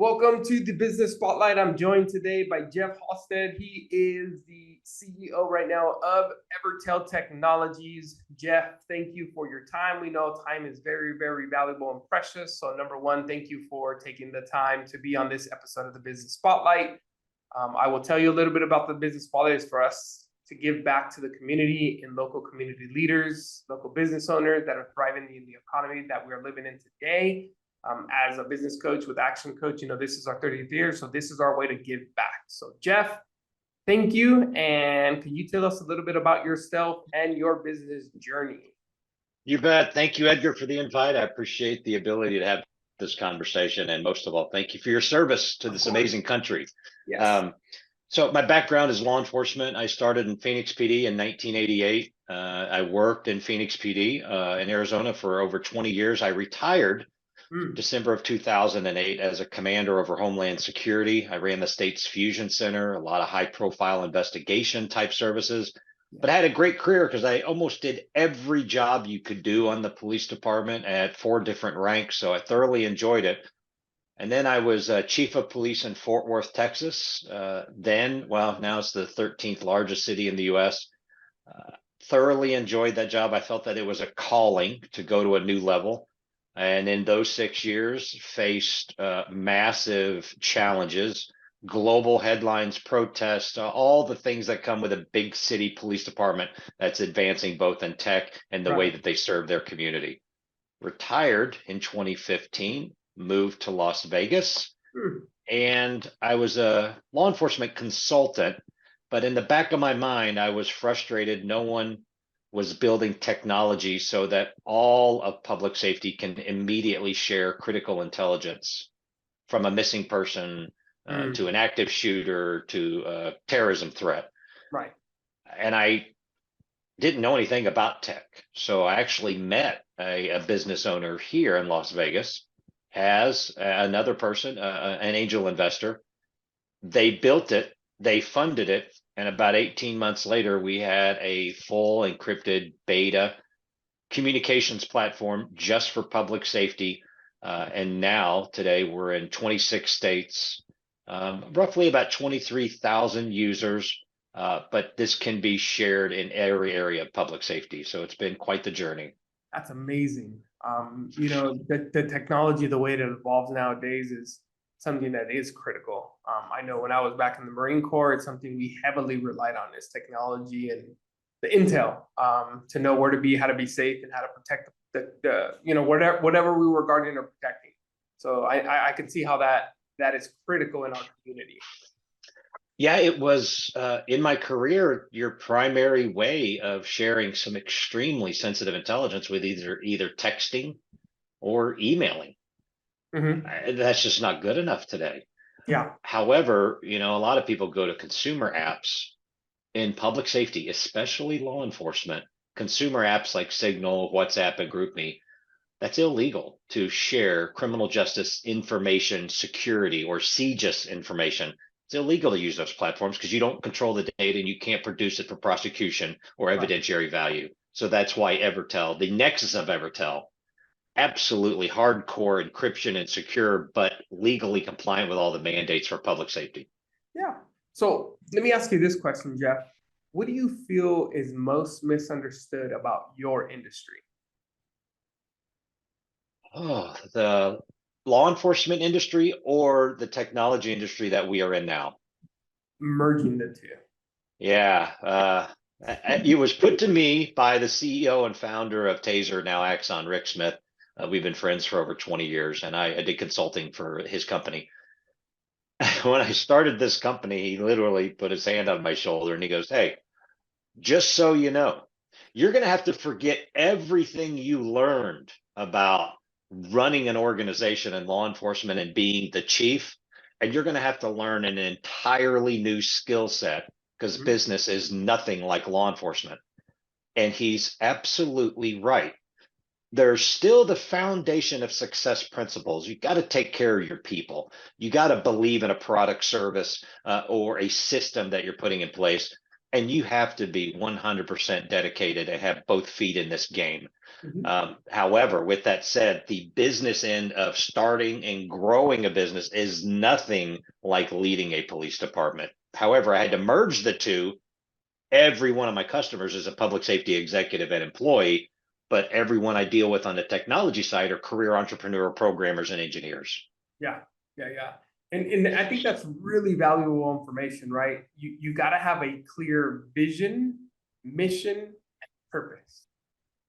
Welcome to the Business Spotlight. I'm joined today by Jeff Halstead. He is the CEO right now of Evertel Technologies. Jeff, thank you for your time. We know time is very, very valuable and precious. So number one, thank you for taking the time to be on this episode of the Business Spotlight. I will tell you a little bit about the Business Spotlight. Is for us to give back to the community and local community leaders, local business owners that are thriving in the economy that we're living in today. As a business coach with Action Coach, this is our 30th year, so this is our way to give back. So Jeff, thank you. And can you tell us a little bit about yourself and your business journey? You bet. Thank you, Edgar, for the invite. I appreciate the ability to have this conversation. And most of all, thank you for your service to this amazing country. Yes. So my background is law enforcement. I started in Phoenix PD in 1988. I worked in Phoenix PD in Arizona for over 20 years. I retired December of 2008 as a commander over Homeland Security. I ran the state's fusion center, a lot of high profile investigation type services, but I had a great career because I almost did every job you could do on the police department at 4 different ranks. So I thoroughly enjoyed it. And then I was chief of police in Fort Worth, Texas. Now it's the 13th largest city in the US. Thoroughly enjoyed that job. I felt that it was a calling to go to a new level. And in those 6 years, faced massive challenges, global headlines, protests, all the things that come with a big city police department that's advancing both in tech and the way that they serve their community. Retired in 2015, moved to Las Vegas, and I was a law enforcement consultant. But in the back of my mind, I was frustrated. No one was building technology so that all of public safety can immediately share critical intelligence from a missing person to an active shooter to a terrorism threat. Right. And I didn't know anything about tech. So I actually met a business owner here in Las Vegas as another person, an angel investor. They built it, they funded it. And about 18 months later, we had a full encrypted beta communications platform just for public safety. And now, today, we're in 26 states, roughly about 23,000 users. But this can be shared in every area of public safety. So it's been quite the journey. That's amazing. The technology, the way it evolves nowadays is something that is critical. I know when I was back in the Marine Corps, it's something we heavily relied on, is technology and the intel to know where to be, how to be safe, and how to protect whatever we were guarding or protecting. So I can see how that is critical in our community. Yeah, it was in my career, your primary way of sharing some extremely sensitive intelligence with either texting or emailing. That's just not good enough today. Yeah. However, a lot of people go to consumer apps in public safety, especially law enforcement. Consumer apps like Signal, WhatsApp, and GroupMe. That's illegal to share criminal justice information security or CJIS information. It's illegal to use those platforms because you don't control the data and you can't produce it for prosecution or evidentiary value. So that's why Evertel, the nexus of Evertel, absolutely hardcore encryption and secure, but legally compliant with all the mandates for public safety. Yeah. So let me ask you this question, Jeff. What do you feel is most misunderstood about your industry? Oh, the law enforcement industry or the technology industry that we are in now? Merging the two. Yeah. It was put to me by the CEO and founder of Taser, now Axon, Rick Smith. We've been friends for over 20 years, and I did consulting for his company. When I started this company, he literally put his hand on my shoulder and he goes, "Hey, just so you know, you're going to have to forget everything you learned about running an organization and law enforcement and being the chief, and you're going to have to learn an entirely new skill set because business is nothing like law enforcement." And he's absolutely right. There's still the foundation of success principles. You got to take care of your people. You got to believe in a product, service, or a system that you're putting in place. and you have to be 100% dedicated and have both feet in this game. However, with that said, the business end of starting and growing a business is nothing like leading a police department. However, I had to merge the two. Every one of my customers is a public safety executive and employee, but everyone I deal with on the technology side are career entrepreneur programmers and engineers. Yeah, yeah, yeah. And I think that's really valuable information, right? You got to have a clear vision, mission, and purpose.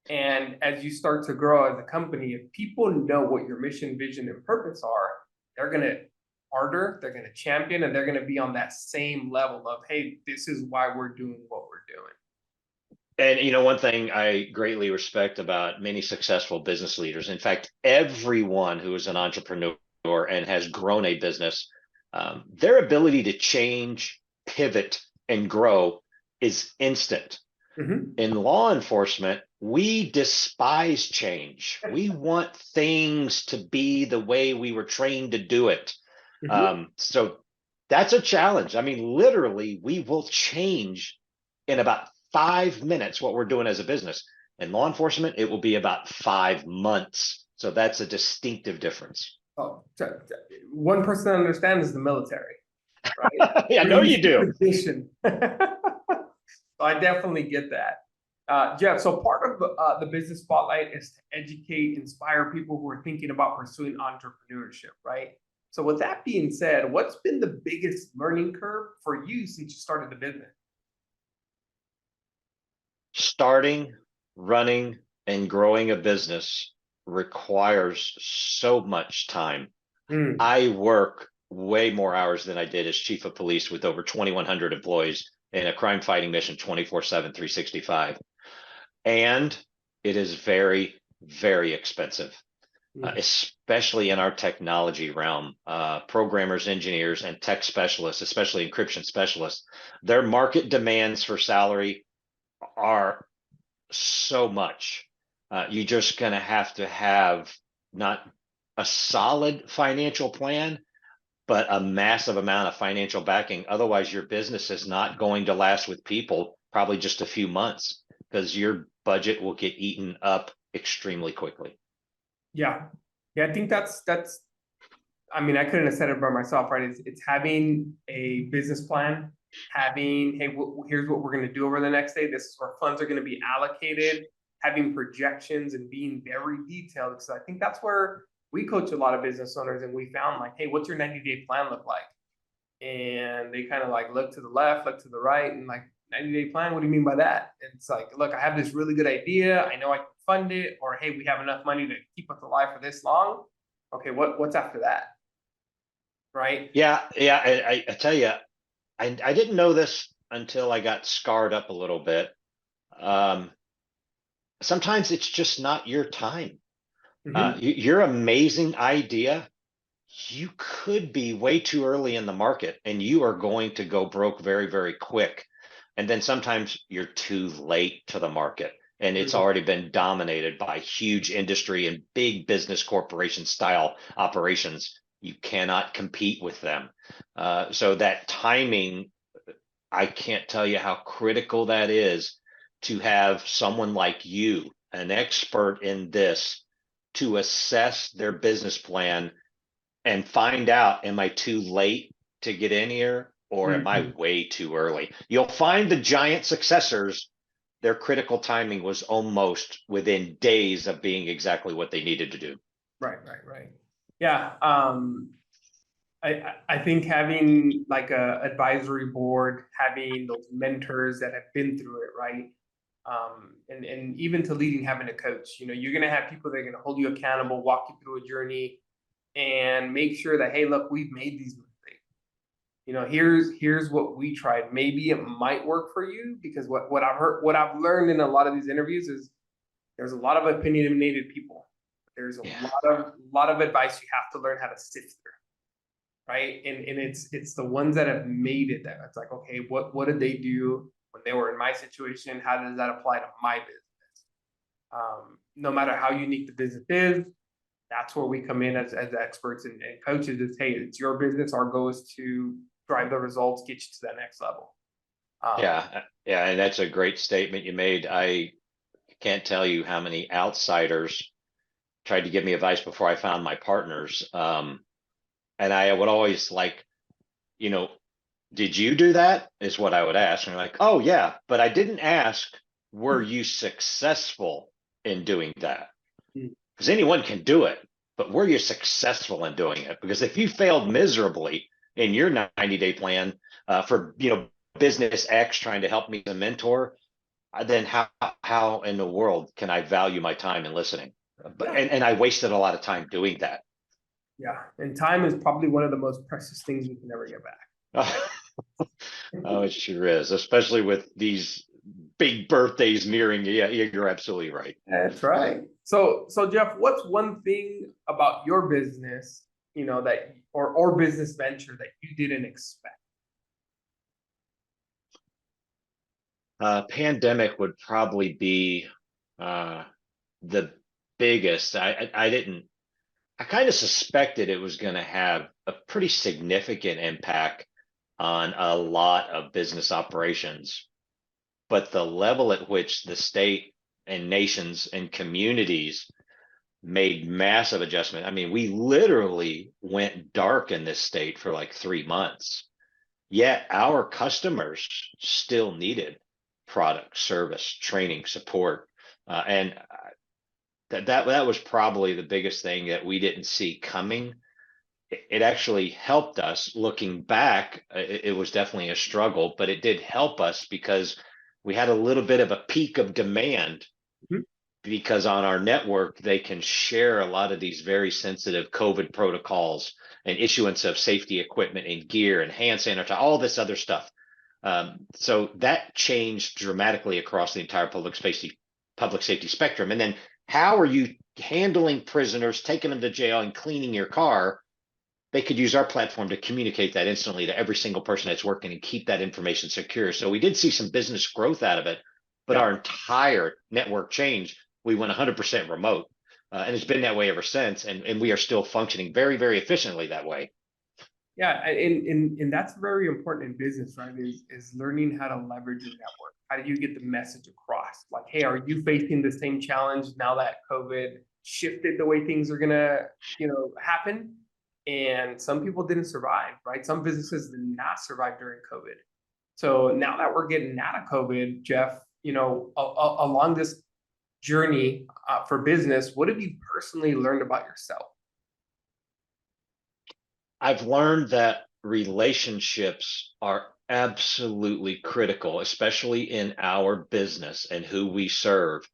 And as you start to grow as a company, if people know what your mission, vision, and purpose are, they're going to harder, they're going to champion, and they're going to be on that same level of, hey, this is why we're doing what we're doing. And you know, one thing I greatly respect about many successful business leaders, in fact, everyone who is an entrepreneur and has grown a business, their ability to change, pivot, and grow is instant. In law enforcement, we despise change. We want things to be the way we were trained to do it. So that's a challenge. I mean, literally, we will change in about 5 minutes what we're doing as a business. In law enforcement, it will be about 5 months. So that's a distinctive difference. Oh, one person I understand is the military, right? I know you do. Tradition. So I definitely get that. Jeff, so part of the business spotlight is to educate, inspire people who are thinking about pursuing entrepreneurship, right? So with that being said, what's been the biggest learning curve for you since you started the business? Starting, running, and growing a business requires so much time. I work way more hours than I did as chief of police with over 2,100 employees in a crime fighting mission 24/7, 365. And it is very, very expensive, especially in our technology realm. Programmers, engineers, and tech specialists, especially encryption specialists, their market demands for salary are so much. You're just going to have not a solid financial plan, but a massive amount of financial backing. Otherwise, your business is not going to last with people probably just a few months because your budget will get eaten up extremely quickly. Yeah. I think that's, I mean, I couldn't have said it by myself, right? It's having a business plan, having, hey, here's what we're going to do over the next day. This is where funds are going to be allocated, having projections and being very detailed. Because I think that's where we coach a lot of business owners, and we found like, hey, what's your 90-day plan look like? And they kind of like look to the left, look to the right, and like, 90-day plan, what do you mean by that? And it's like, look, I have this really good idea. I know I can fund it, or hey, we have enough money to keep us alive for this long. Okay, what's after that? Right? Yeah. I tell you, I didn't know this until I got scarred up a little bit. Sometimes it's just not your time. Your amazing idea, you could be way too early in the market and you are going to go broke very, very quick. And then sometimes you're too late to the market and it's already been dominated by huge industry and big business corporation style operations. You cannot compete with them. So that timing, I can't tell you how critical that is to have someone like you, an expert in this, to assess their business plan and find out, am I too late to get in here or am I way too early? You'll find the giant successors, their critical timing was almost within days of being exactly what they needed to do. Right. Yeah. I think having like a advisory board, having those mentors that have been through it, right? And even to leading, having a coach, you're going to have people that are going to hold you accountable, walk you through a journey, and make sure that, hey, look, we've made these mistakes. Here's what we tried. Maybe it might work for you, because what I've learned in a lot of these interviews is there's a lot of opinionated people. There's a lot of advice you have to learn how to sift through, right? And it's the ones that have made it that it's like, okay, what did they do when they were in my situation? How does that apply to my business? No matter how unique the business is, that's where we come in as experts and coaches. It's, hey, it's your business. Our goal is to drive the results, get you to that next level. Yeah, and that's a great statement you made. I can't tell you how many outsiders tried to give me advice before I found my partners. And I would always like, you know, did you do that? Is what I would ask. And they're like, oh yeah, but I didn't ask, were you successful in doing that? Mm. Because anyone can do it, but were you successful in doing it? Because if you failed miserably in your 90-day plan for business X trying to help me as a mentor, then how in the world can I value my time and listening? But Yeah. and I wasted a lot of time doing that. Yeah. And time is probably one of the most precious things we can ever get back. Oh, it sure is, especially with these big birthdays nearing. Yeah, you're absolutely right. That's right. So Jeff, what's one thing about your business, that or business venture that you didn't expect? Pandemic would probably be uh, the biggest. I didn't. I kind of suspected it was going to have a pretty significant impact on a lot of business operations, but the level at which the state and nations and communities made massive adjustment. I mean, we literally went dark in this state for like 3 months, yet our customers still needed product, service, training, support. And that was probably the biggest thing that we didn't see coming. It actually helped us looking back. It was definitely a struggle, but it did help us because we had a little bit of a peak of demand, Mhm. because on our network they can share a lot of these very sensitive COVID protocols and issuance of safety equipment and gear and hand sanitizer, all this other stuff. So that changed dramatically across the entire public safety spectrum. And then how are you handling prisoners, taking them to jail and cleaning your car? They could use our platform to communicate that instantly to every single person that's working and keep that information secure. So we did see some business growth out of it, but Yeah. our entire network changed. We went 100% remote, and it's been that way ever since. And we are still functioning very, very efficiently that way. Yeah, and that's very important in business, right? Is learning how to leverage your network. How do you get the message across? Like, hey, are you facing the same challenge now that COVID shifted the way things are gonna, happen? And some people didn't survive, right? Some businesses did not survive during COVID. So now that we're getting out of COVID, Jeff, along this journey for business, what have you personally learned about yourself? I've learned that relationships are absolutely critical, especially in our business and who we serve.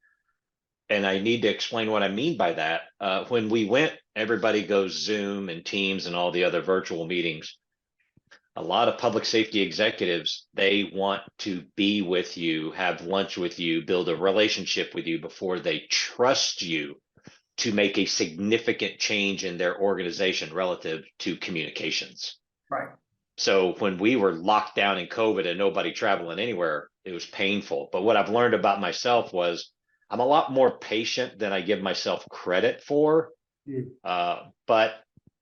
And I need to explain what I mean by that. When we went, everybody goes Zoom and Teams and all the other virtual meetings. A lot of public safety executives, they want to be with you, have lunch with you, build a relationship with you before they trust you to make a significant change in their organization relative to communications. Right. So when we were locked down in COVID and nobody traveling anywhere, it was painful. But what I've learned about myself was I'm a lot more patient than I give myself credit for. Mm. But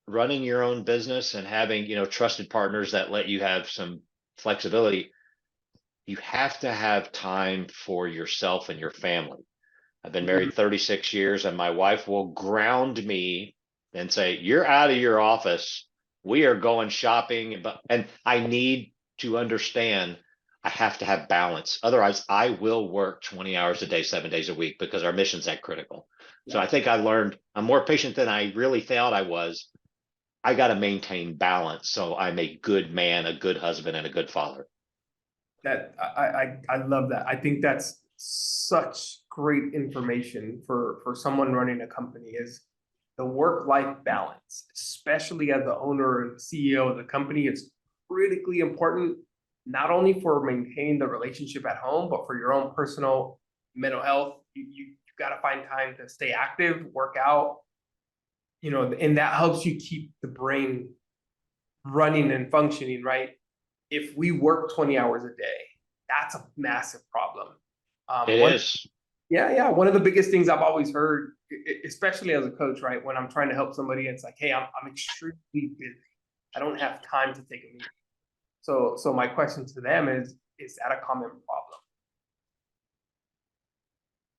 running your own business and having, trusted partners that let you have some flexibility, you have to have time for yourself and your family. I've been Mhm. married 36 years, and my wife will ground me and say, "You're out of your office. We are going shopping." And I need to understand I have to have balance. Otherwise, I will work 20 hours a day, 7 days a week, because our mission's that critical. So I Yeah. think I learned I'm more patient than I really thought I was. I got to maintain balance so I'm a good man, a good husband, and a good father. That I love that. I think that's such great information for someone running a company is the work-life balance, especially as the owner and CEO of the company, is critically important, not only for maintaining the relationship at home, but for your own personal mental health. You've got to find time to stay active, work out, and that helps you keep the brain running and functioning, right? If we work 20 hours a day, that's a massive problem. It One, is. yeah. One of the biggest things I've always heard, especially as a coach, right? When I'm trying to help somebody, it's like, hey, I'm extremely busy. I don't have time to take a meeting. So my question to them is is that a common problem?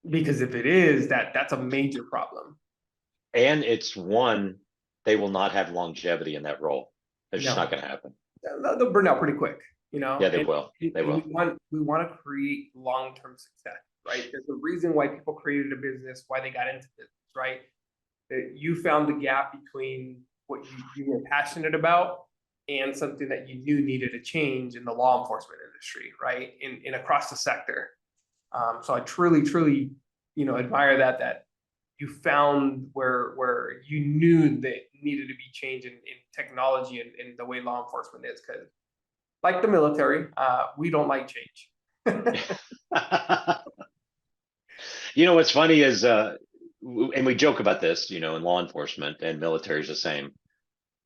Because if it is, that's a major problem. And it's one, they will not have longevity in that role. It's just No, not going to happen. they'll burn out pretty quick, you know. Yeah, they will. They will. We want to create long-term success, right? There's a reason why people created a business, why they got into business, right? That you found the gap between what you were passionate about and something that you knew needed a change in the law enforcement industry, right? In across the sector. So I truly, admire that you found where you knew that needed to be change in technology and the way law enforcement is, because like the military, we don't like change. What's funny is, and we joke about this, in law enforcement and military is the same.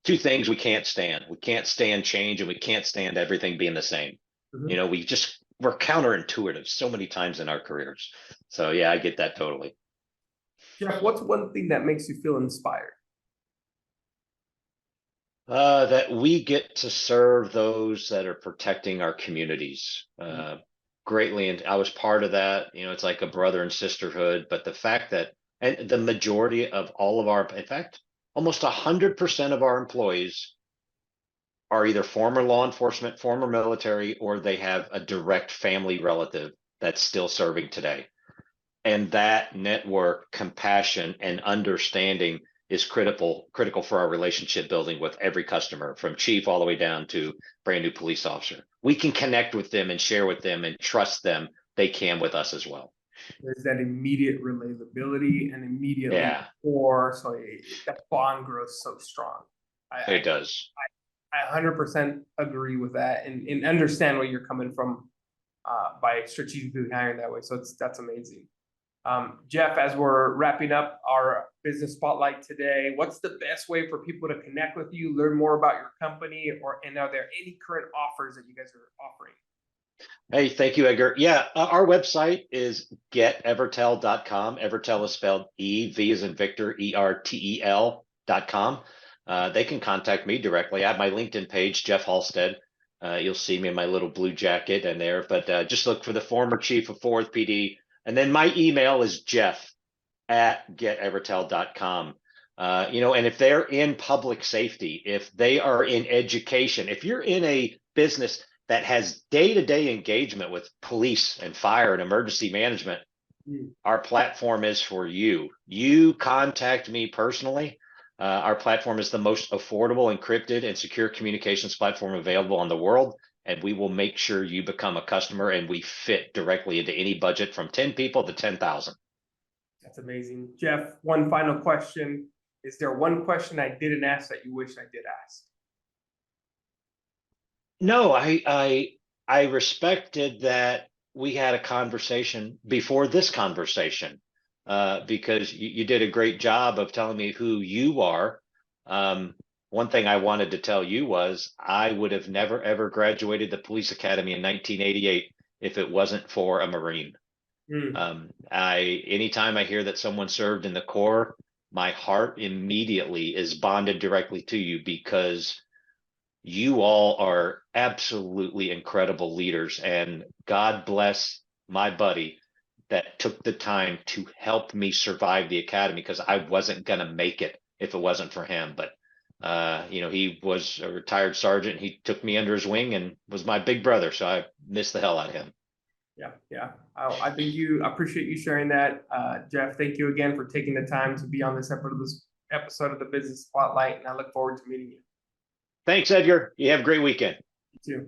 Two things we can't stand. We can't stand change, and we can't stand everything being the same. Mm-hmm. We're counterintuitive so many times in our careers. So yeah, I get that totally. Jeff, what's one thing that makes you feel inspired? That we get to serve those that are protecting our communities greatly. And I was part of that. It's like a brother and sisterhood. But the fact that, and the majority of all of our, in fact, almost 100% of our employees are either former law enforcement, former military, or they have a direct family relative that's still serving today. And that network, compassion, and understanding is critical for our relationship building with every customer, from chief all the way down to brand new police officer. We can connect with them and share with them and trust them. They can with us as well. There's that immediate relatability and immediately so that bond grows so strong. It does. I 100% agree with that and understand where you're coming from by strategically hiring that way. So that's amazing. Jeff, as we're wrapping up our business spotlight today, what's the best way for people to connect with you, learn more about your company, and are there any current offers that you guys are offering? Hey, thank you, Edgar. Yeah, our website is getevertel.com. Evertel is spelled V as in Victor, ERTEL.com. They can contact me directly. I have my LinkedIn page, Jeff Halstead. You'll see me in my little blue jacket in there, but just look for the former chief of 4th PD. And then my email is jeff@getevertel.com. And if they're in public safety, if they are in education, if you're in a business that has day-to-day engagement with police and fire and emergency management, our platform is for you. You contact me personally. Our platform is the most affordable, encrypted, and secure communications platform available in the world. And we will make sure you become a customer, and we fit directly into any budget from 10 people to 10,000. That's amazing. Jeff, one final question. Is there one question I didn't ask that you wish I did ask? No, I respected that we had a conversation before this conversation, because you did a great job of telling me who you are. One thing I wanted to tell you was I would have never, ever graduated the police academy in 1988 if it wasn't for a Marine. Anytime I hear that someone served in the Corps, my heart immediately is bonded directly to you, because you all are absolutely incredible leaders. And God bless my buddy that took the time to help me survive the academy, because I wasn't going to make it if it wasn't for him. But he was a retired sergeant. He took me under his wing and was my big brother. So I miss the hell out of him. Yeah. I appreciate you sharing that. Jeff, thank you again for taking the time to be on this episode of the Business Spotlight, and I look forward to meeting you. Thanks, Edgar. You have a great weekend. You too.